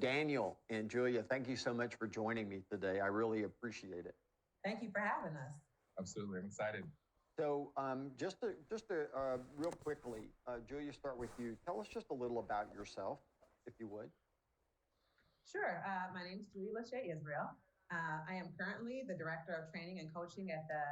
Daniel and Julia, thank you so much for joining me today. I really appreciate it. Thank you for having us. Absolutely, I'm excited. So, just to real quickly, Julia, start with you. Tell us just a little about yourself, if you would. Sure. My name is Julie Lashay Israel. I am currently the Director of Training and Coaching at the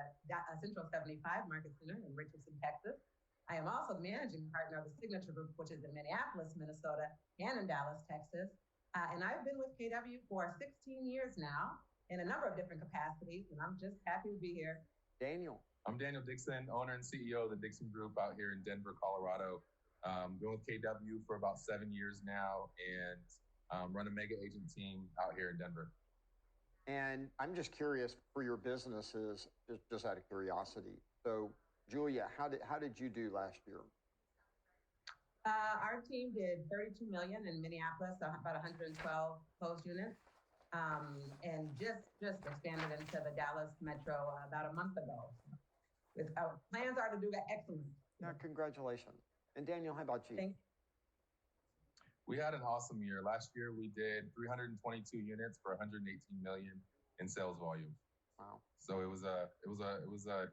Central 75 Market Center in Richardson, Texas. I am also the Managing Partner of the Signature Group, which is in Minneapolis, Minnesota, and in Dallas, Texas. And I've been with KW for 16 years now in a number of different capacities, and I'm just happy to be here. Daniel. I'm Daniel Dixon, owner and CEO of the Dixon Group out here in Denver, Colorado. Been with KW for about 7 years now and run a mega agent team out here in Denver. And I'm just curious for your businesses, just out of curiosity. So, Julia, how did you do last year? Our team did 32 million in Minneapolis, about 112 closed units, and just expanded into the Dallas metro about a month ago. With our plans are to do that excellent. Yeah, congratulations. And Daniel, how about you? Thank you. We had an awesome year. Last year, we did 322 units for 118 million in sales volume. Wow. So it was a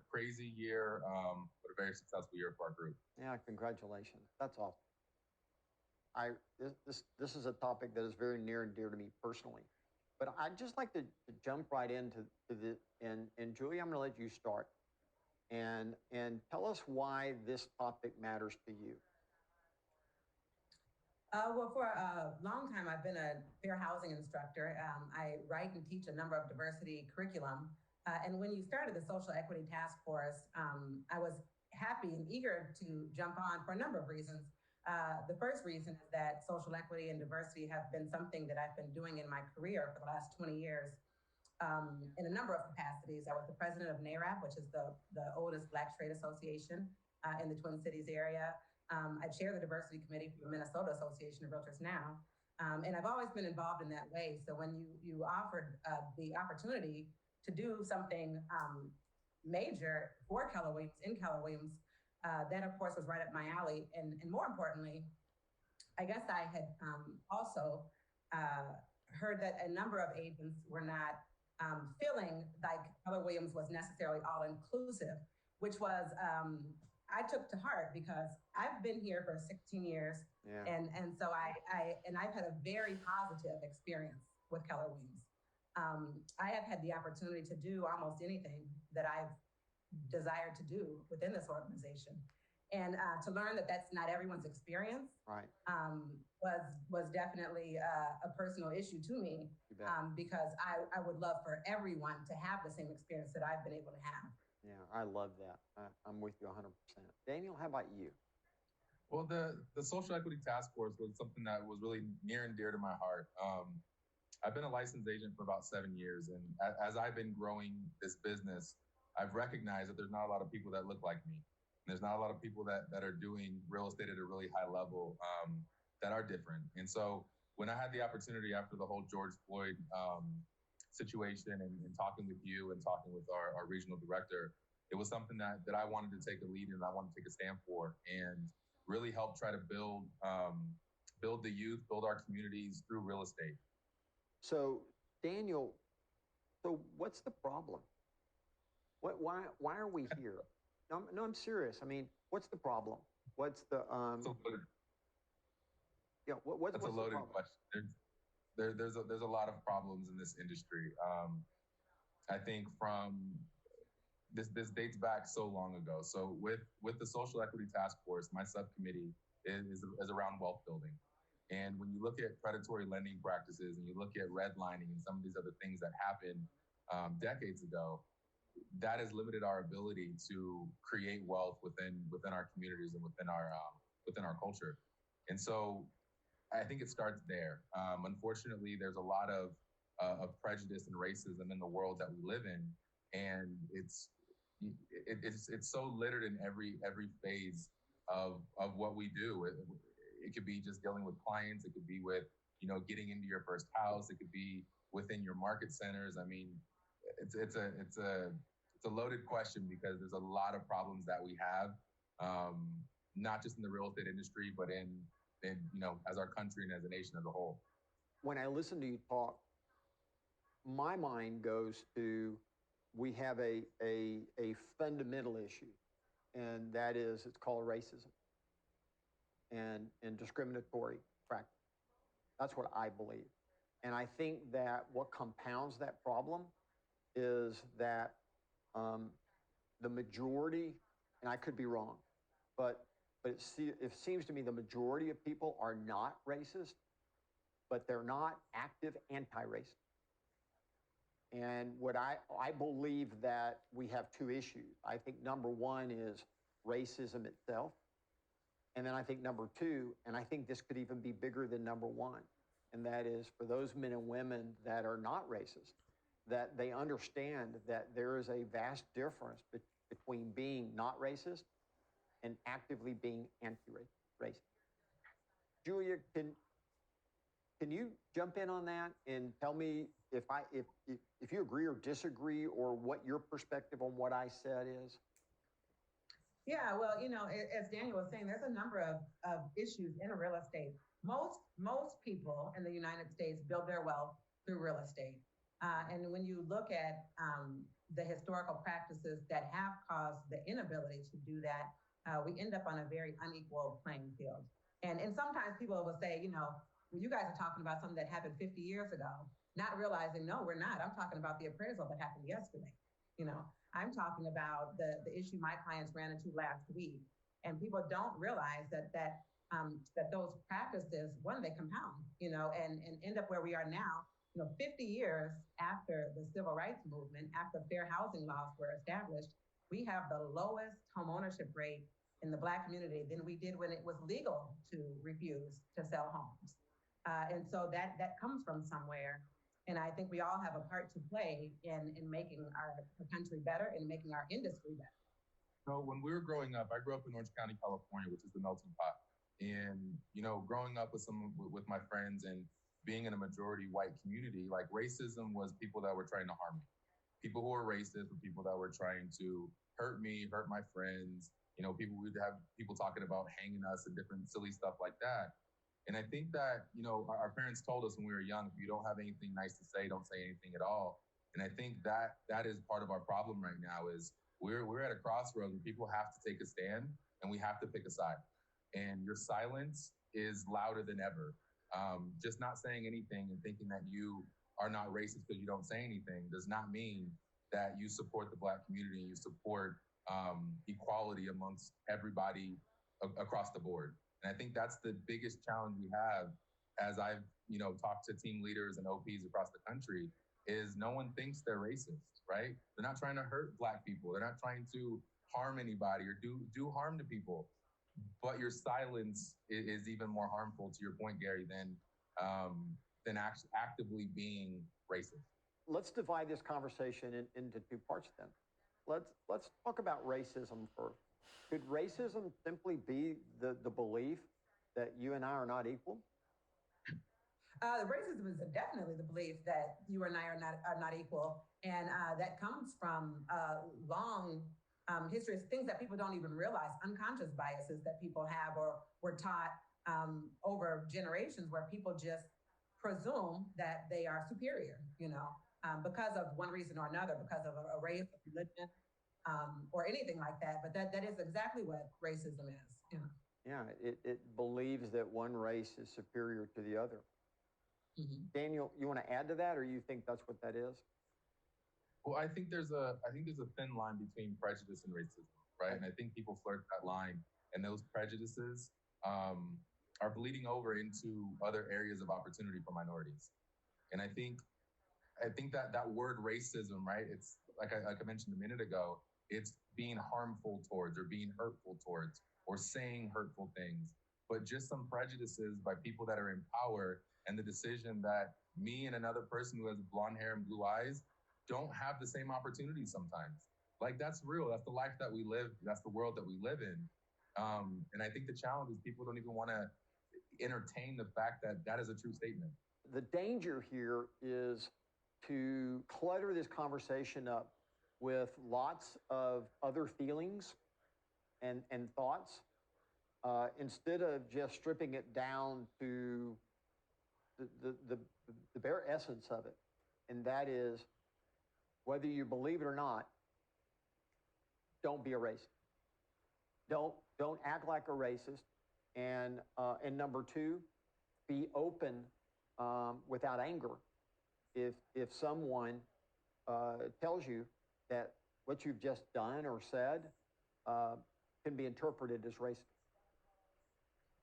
crazy year, but a very successful year for our group. Yeah, congratulations. That's awesome. This is a topic that is very near and dear to me personally, but I'd just like to jump right into and Julie, I'm going to let you start, and tell us why this topic matters to you. Well, for a long time, I've been a fair housing instructor. I write and teach a number of diversity curriculum. And when you started the Social Equity Task Force, I was happy and eager to jump on for a number of reasons. The first reason is that social equity and diversity have been something that I've been doing in my career for the last 20 years in a number of capacities. I was the president of NARAP, which is the oldest Black trade association in the Twin Cities area. I chair the diversity committee for the Minnesota Association of Realtors now. And I've always been involved in that way. So when you offered the opportunity to do something major for Keller Williams, in Keller Williams, that of course was right up my alley. And more importantly, I guess I had also heard that a number of agents were not feeling like Keller Williams was necessarily all inclusive, which was, I took to heart because I've been here for 16 years. Yeah. And so I've had a very positive experience with Keller Williams. I have had the opportunity to do almost anything that I've desired to do within this organization. And to learn that that's not everyone's experience, right, was definitely a personal issue to me, because I would love for everyone to have the same experience that I've been able to have. Yeah, I love that. I'm with you 100%. Daniel, how about you? Well, the Social Equity Task Force was something that was really near and dear to my heart. I've been a licensed agent for about 7 years, and as I've been growing this business, I've recognized that there's not a lot of people that look like me. And there's not a lot of people that are doing real estate at a really high level that are different. And so when I had the opportunity after the whole George Floyd situation and talking with you and talking with our regional director, it was something that I wanted to take a lead in and I wanted to take a stand for and really help try to build the youth, build our communities through real estate. So Daniel, so what's the problem? Why are we here? No, I'm serious. I mean, what's the problem? What's the That's a loaded question. There's a lot of problems in this industry. I think from this dates back so long ago. So with the Social Equity Task Force, my subcommittee is around wealth building. And when you look at predatory lending practices and you look at redlining and some of these other things that happened decades ago, that has limited our ability to create wealth within our communities and within our culture. And so I think it starts there. Unfortunately, there's a lot of prejudice and racism in the world that we live in, and it's so littered in every phase of what we do. It could be just dealing with clients. It could be with getting into your first house. It could be within your market centers. I mean, it's a loaded question because there's a lot of problems that we have, not just in the real estate industry, but in as our country and as a nation as a whole. when I listen to you talk, my mind goes to we have a fundamental issue, and that is it's called racism and discriminatory practice. That's what I believe. And I think that what compounds that problem is that the majority, and I could be wrong, but it seems to me the majority of people are not racist, but they're not active anti-racist. And what I believe that we have two issues. I think number one is racism itself. And then I think number two, and I think this could even be bigger than number one, and that is for those men and women that are not racist, that they understand that there is a vast difference between being not racist and actively being anti-racist. Julia, can you jump in on that and tell me if you agree or disagree, or what your perspective on what I said is? Yeah, well, as Daniel was saying, there's a number of issues in real estate. Most people in the United States build their wealth through real estate. And when you look at the historical practices that have caused the inability to do that, we end up on a very unequal playing field. And sometimes people will say, well, you guys are talking about something that happened 50 years ago, not realizing, no, we're not. I'm talking about the appraisal that happened yesterday. I'm talking about the issue my clients ran into last week. And people don't realize that those practices, one, they compound, and end up where we are now, 50 years after the civil rights movement, after fair housing laws were established, we have the lowest homeownership rate in the Black community than we did when it was legal to refuse to sell homes. And so that comes from somewhere. And I think we all have a part to play in making our country better and making our industry better. So when we were growing up, I grew up in Orange County, California, which is the melting pot. And, growing up with my friends and being in a majority white community, like racism was people that were trying to harm me. People who were racist were people that were trying to hurt me, hurt my friends. We'd have people talking about hanging us and different silly stuff like that. And I think that, our parents told us when we were young, if you don't have anything nice to say, don't say anything at all. And I think that is part of our problem right now is we're at a crossroads where people have to take a stand and we have to pick a side. And your silence is louder than ever. Just not saying anything and thinking that you are not racist because you don't say anything does not mean that you support the Black community and you support equality amongst everybody across the board. And I think that's the biggest challenge we have as I've, talked to team leaders and OPs across the country is no one thinks they're racist, right? They're not trying to hurt Black people. They're not trying to harm anybody or do harm to people. But your silence is even more harmful, to your point, Gary, than actively being racist. Let's divide this conversation into two parts then. Let's talk about racism first. Could racism simply be the belief that you and I are not equal? Racism is definitely the belief that you and I are not equal, and that comes from long histories, things that people don't even realize, unconscious biases that people have or were taught over generations, where people just presume that they are superior, because of one reason or another, because of a race, a religion, or anything like that. But that is exactly what racism is. Yeah, it believes that one race is superior to the other. Mm-hmm. Daniel, you want to add to that, or you think that's what that is? Well, I think there's a thin line between prejudice and racism, right? And I think people flirt that line, and those prejudices are bleeding over into other areas of opportunity for minorities. And I think that word racism, right? It's like I mentioned a minute ago, it's being harmful towards or being hurtful towards or saying hurtful things, but just some prejudices by people that are in power and the decision that me and another person who has blonde hair and blue eyes don't have the same opportunities sometimes. Like, that's real. That's the life that we live. That's the world that we live in. And I think the challenge is people don't even want to entertain the fact that that is a true statement. The danger here is to clutter this conversation up with lots of other feelings and thoughts, instead of just stripping it down to the bare essence of it, and that is, whether you believe it or not, don't be a racist. Don't act like a racist. And number two, be open without anger. If someone tells you that what you've just done or said can be interpreted as racist.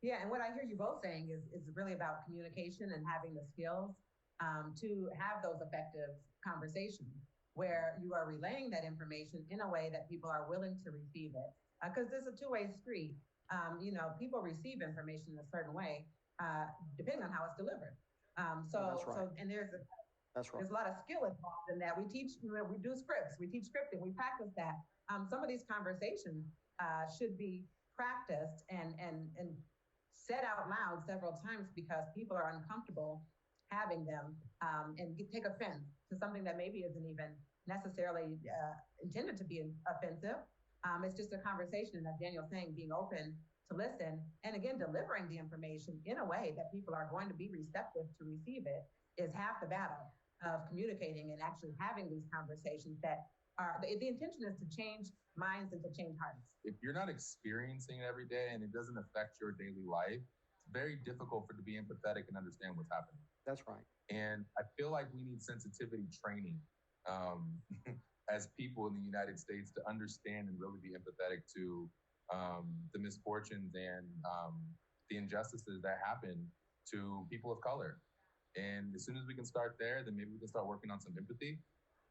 Yeah, and what I hear you both saying is really about communication and having the skills to have those effective conversations where you are relaying that information in a way that people are willing to receive it. Because there's a two-way street. People receive information in a certain way depending on how it's delivered. That's right. And there's That's right. There's a lot of skill involved in that. We teach, we do scripts, we teach scripting, we practice that. Some of these conversations should be practiced and said out loud several times because people are uncomfortable having them and take offense to something that maybe isn't even necessarily intended to be offensive. It's just a conversation, and as Daniel's saying, being open to listen, and again, delivering the information in a way that people are going to be receptive to receive it is half the battle of communicating and actually having these conversations that are, the intention is to change minds and to change hearts. If you're not experiencing it every day and it doesn't affect your daily life, it's very difficult to be empathetic and understand what's happening. That's right. And I feel like we need sensitivity training as people in the United States to understand and really be empathetic to the misfortunes and the injustices that happen to people of color. And as soon as we can start there, then maybe we can start working on some empathy.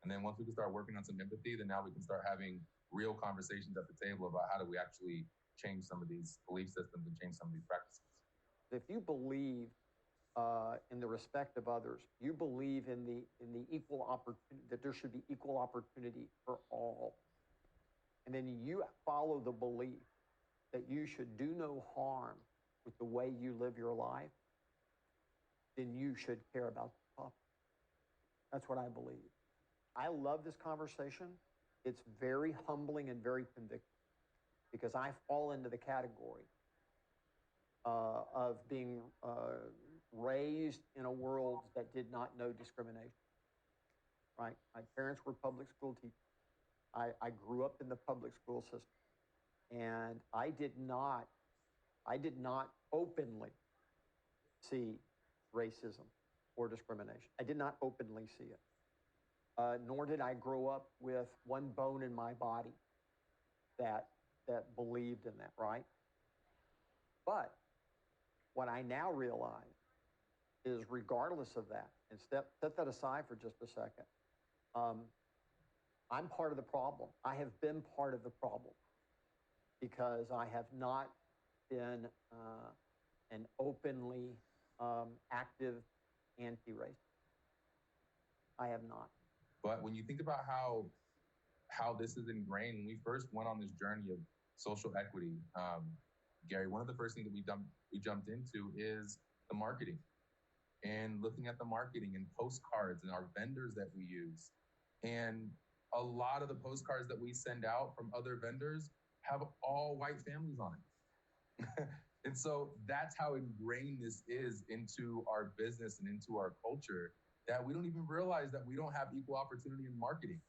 And then once we can start working on some empathy, then now we can start having real conversations at the table about how do we actually change some of these belief systems and change some of these practices. If you believe in the respect of others, you believe in the equal opportunity, that there should be equal opportunity for all, and then you follow the belief that you should do no harm with the way you live your life, then you should care about the topic. That's what I believe. I love this conversation. It's very humbling and very convicting because I fall into the category of being raised in a world that did not know discrimination. Right? My parents were public school teachers. I grew up in the public school system, and I did not openly see racism or discrimination. I did not openly see it. Nor did I grow up with one bone in my body that believed in that, right? But what I now realize is, regardless of that, and set that aside for just a second, I'm part of the problem. I have been part of the problem because I have not been an openly active anti-racist. I have not. But when you think about how this is ingrained, when we first went on this journey of social equity, Gary, one of the first things that we jumped into is the marketing and looking at the marketing and postcards and our vendors that we use. And a lot of the postcards that we send out from other vendors have all white families on it. And so that's how ingrained this is into our business and into our culture, that we don't even realize that we don't have equal opportunity in marketing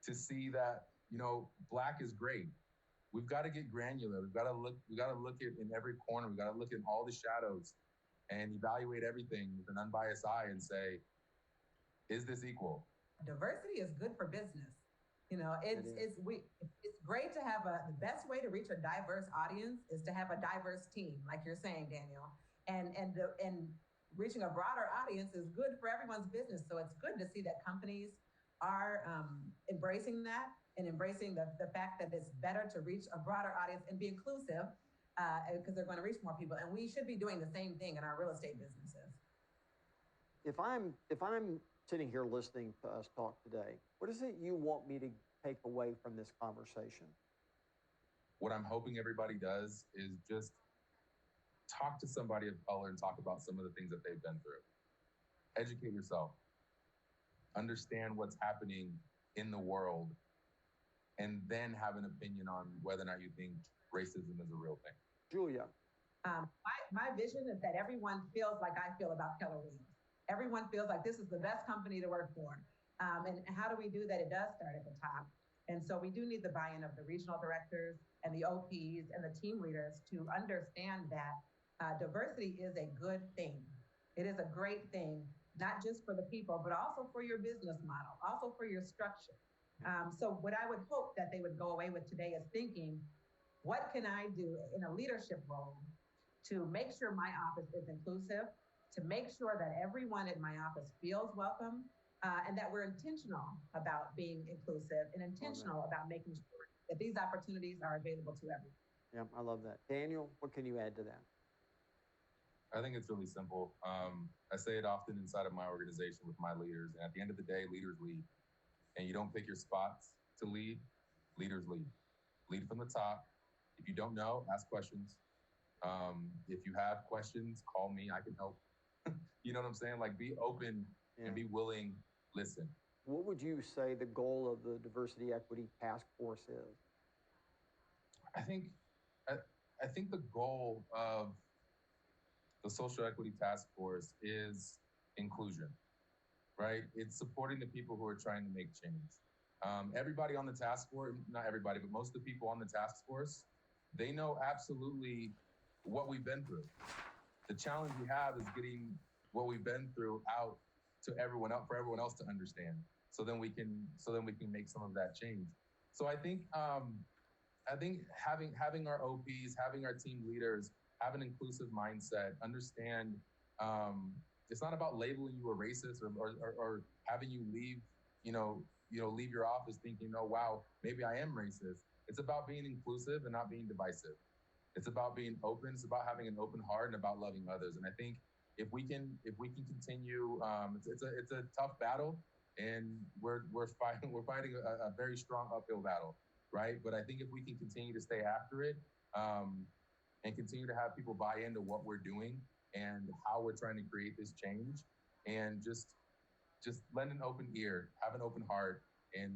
to see that, Black is great. We've got to get granular. We got to look at in every corner. We got to look at all the shadows and evaluate everything with an unbiased eye and say, is this equal? Diversity is good for business. It's great to have the best way to reach a diverse audience is to have a diverse team, like you're saying, Daniel. And reaching a broader audience is good for everyone's business. So it's good to see that companies are embracing that and embracing the fact that it's better to reach a broader audience and be inclusive because they're going to reach more people. And we should be doing the same thing in our real estate businesses. If I'm sitting here listening to us talk today, what is it you want me to take away from this conversation? What I'm hoping everybody does is just talk to somebody of color and talk about some of the things that they've been through. Educate yourself. Understand what's happening in the world, and then have an opinion on whether or not you think racism is a real thing. Julia, My vision is that everyone feels like I feel about Keller Williams. Everyone feels like this is the best company to work for. And how do we do that? It does start at the top. And so we do need the buy-in of the regional directors and the OPs and the team leaders to understand that diversity is a good thing. It is a great thing, not just for the people, but also for your business model, also for your structure. So what I would hope that they would go away with today is thinking, what can I do in a leadership role to make sure my office is inclusive, to make sure that everyone in my office feels welcome, and that we're intentional about being inclusive and intentional about making sure that these opportunities are available to everyone. Yeah, I love that. Daniel, what can you add to that? I think it's really simple. I say it often inside of my organization with my leaders. And at the end of the day, leaders lead. And you don't pick your spots to lead, leaders lead. Lead from the top. If you don't know, ask questions. If you have questions, call me. I can help. You know what I'm saying? Like, be open and be willing, listen. What would you say the goal of the Diversity Equity Task Force is? I think the goal of the Social Equity Task Force is inclusion, right? It's supporting the people who are trying to make change. Everybody on the task force, not everybody, but most of the people on the task force, they know absolutely what we've been through. The challenge we have is getting what we've been through out to everyone else, for everyone else to understand. So then we can make some of that change. So I think having our OPs, having our team leaders have an inclusive mindset, understand it's not about labeling you a racist or having you leave your office thinking, oh wow, maybe I am racist. It's about being inclusive and not being divisive. It's about being open. It's about having an open heart and about loving others. And I think if we can continue, it's a tough battle, and we're fighting a very strong uphill battle, right? But I think if we can continue to stay after it, and continue to have people buy into what we're doing and how we're trying to create this change, and just lend an open ear, have an open heart, and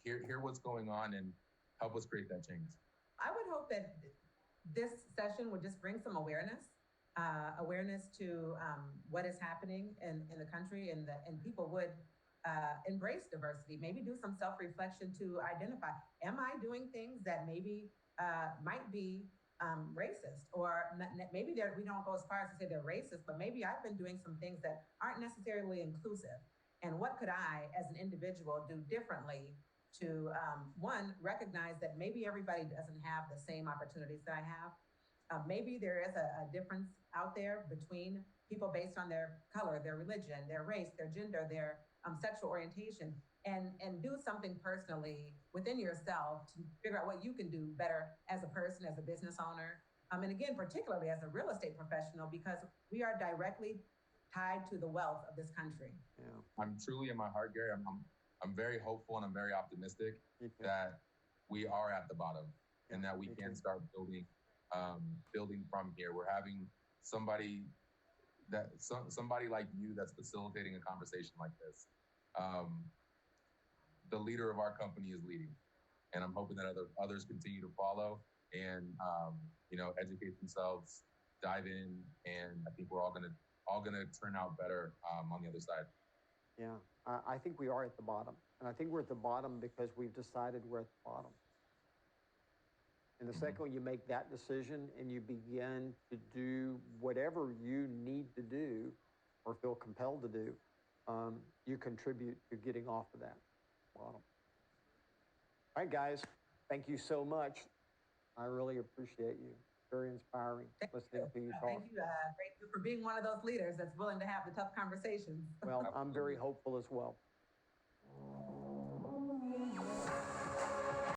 hear what's going on and help us create that change. I would hope that this session would just bring some awareness to what is happening in the country, and people would embrace diversity, maybe do some self-reflection to identify, am I doing things that maybe might be racist, or maybe we don't go as far as to say they're racist, but maybe I've been doing some things that aren't necessarily inclusive. And what could I, as an individual, do differently to, one, recognize that maybe everybody doesn't have the same opportunities that I have. Maybe there is a difference out there between people based on their color, their religion, their race, their gender, their sexual orientation, and do something personally within yourself to figure out what you can do better as a person, as a business owner, and again, particularly as a real estate professional, because we are directly tied to the wealth of this country. Yeah. I'm truly, in my heart, Gary, I'm very hopeful and I'm very optimistic that we are at the bottom, and that we can start building from here. We're having somebody like you that's facilitating a conversation like this. The leader of our company is leading, and I'm hoping that others continue to follow and educate themselves, dive in, and I think we're all gonna turn out better on the other side. Yeah, I think we are at the bottom, and I think we're at the bottom because we've decided we're at the bottom. And the second you make that decision and you begin to do whatever you need to do or feel compelled to do, you contribute to getting off of that bottom. All right, guys, thank you so much. I really appreciate you. Very inspiring listening to you talk. Thank you, for being one of those leaders that's willing to have the tough conversations. Well, I'm very hopeful as well.